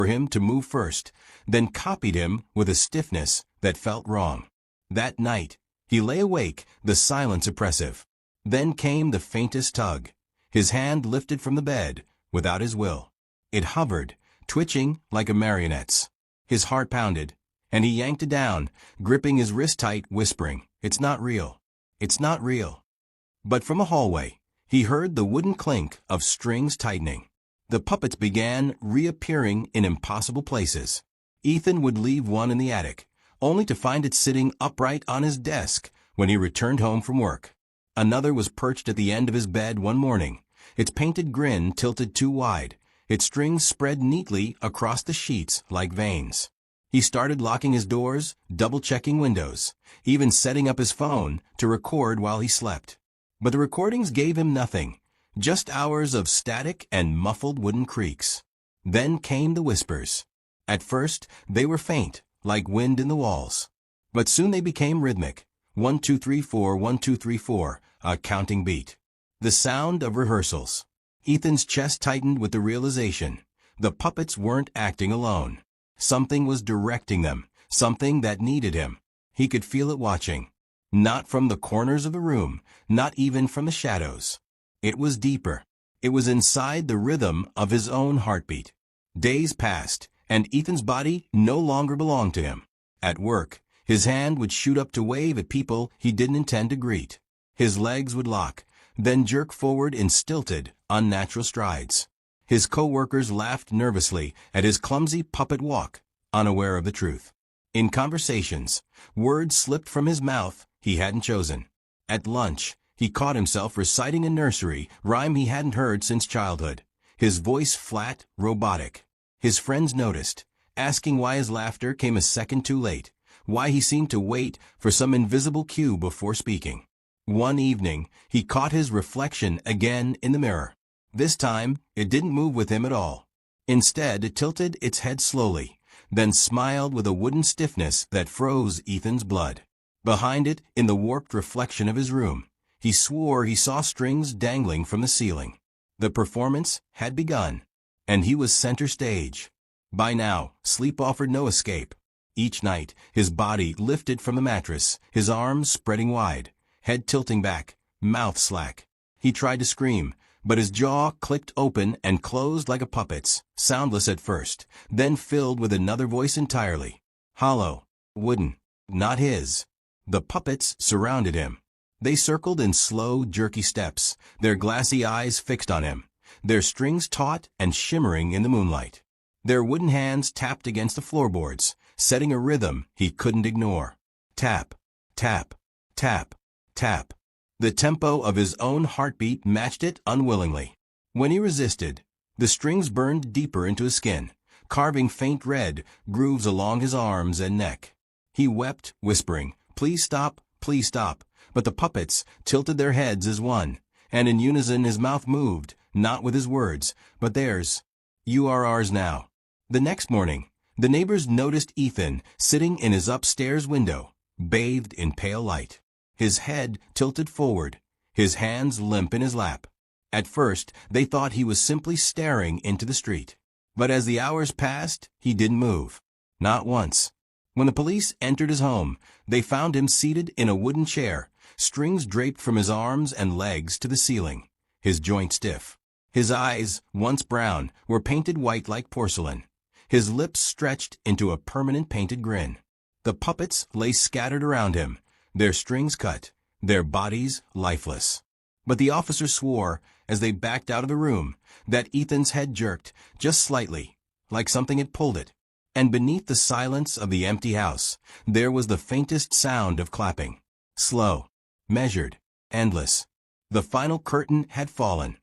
for him to move first, then copied him with a stiffness that felt wrong. That night, he lay awake, the silence oppressive. Then came the faintest tug. His hand lifted from the bed, without his will. It hovered, twitching like a marionette's. His heart pounded, and he yanked it down, gripping his wrist tight, whispering, "It's not real. It's not real." But from a hallway, he heard the wooden clink of strings tightening. The puppets began reappearing in impossible places. Ethan would leave one in the attic, only to find it sitting upright on his desk when he returned home from work. Another was perched at the end of his bed one morning, its painted grin tilted too wide, its strings spread neatly across the sheets like veins. He started locking his doors, double-checking windows, even setting up his phone to record while he slept. But the recordings gave him nothing, just hours of static and muffled wooden creaks. Then came the whispers. At first, they were faint, like wind in the walls. But soon they became rhythmic. 1, 2, 3, 4, 1, 2, 3, 4, a counting beat. The sound of rehearsals. Ethan's chest tightened with the realization. The puppets weren't acting alone. Something was directing them, something that needed him. He could feel it watching. Not from the corners of the room, not even from the shadows. It was deeper. It was inside the rhythm of his own heartbeat. Days passed, and Ethan's body no longer belonged to him. At work, his hand would shoot up to wave at people he didn't intend to greet. His legs would lock, then jerk forward in stilted, unnatural strides. His co-workers laughed nervously at his clumsy puppet walk, unaware of the truth. In conversations, words slipped from his mouth he hadn't chosen. At lunch, he caught himself reciting a nursery rhyme he hadn't heard since childhood, his voice flat, robotic. His friends noticed, asking why his laughter came a second too late, why he seemed to wait for some invisible cue before speaking. One evening, he caught his reflection again in the mirror. This time, it didn't move with him at all. Instead, it tilted its head slowly, then smiled with a wooden stiffness that froze Ethan's blood. Behind it, in the warped reflection of his room, he swore he saw strings dangling from the ceiling. The performance had begun, and he was center stage. By now, sleep offered no escape. Each night, his body lifted from the mattress, his arms spreading wide, head tilting back, mouth slack. He tried to scream, but his jaw clicked open and closed like a puppet's, soundless at first, then filled with another voice entirely. Hollow, wooden, not his. The puppets surrounded him. They circled in slow, jerky steps, their glassy eyes fixed on him, their strings taut and shimmering in the moonlight. Their wooden hands tapped against the floorboards, setting a rhythm he couldn't ignore. Tap, tap, tap, tap. The tempo of his own heartbeat matched it unwillingly. When he resisted, the strings burned deeper into his skin, carving faint red grooves along his arms and neck. He wept, whispering, please stop, but the puppets tilted their heads as one, and in unison his mouth moved, not with his words, but theirs. You are ours now. The next morning, the neighbors noticed Ethan sitting in his upstairs window, bathed in pale light. His head tilted forward, his hands limp in his lap. At first, they thought he was simply staring into the street. But as the hours passed, he didn't move. Not once. When the police entered his home, they found him seated in a wooden chair, strings draped from his arms and legs to the ceiling, his joint stiff. His eyes, once brown, were painted white like porcelain. His lips stretched into a permanent painted grin. The puppets lay scattered around him, their strings cut, their bodies lifeless. But the officer swore, as they backed out of the room, that Ethan's head jerked, just slightly, like something had pulled it. And beneath the silence of the empty house, there was the faintest sound of clapping. Slow, measured, endless. The final curtain had fallen.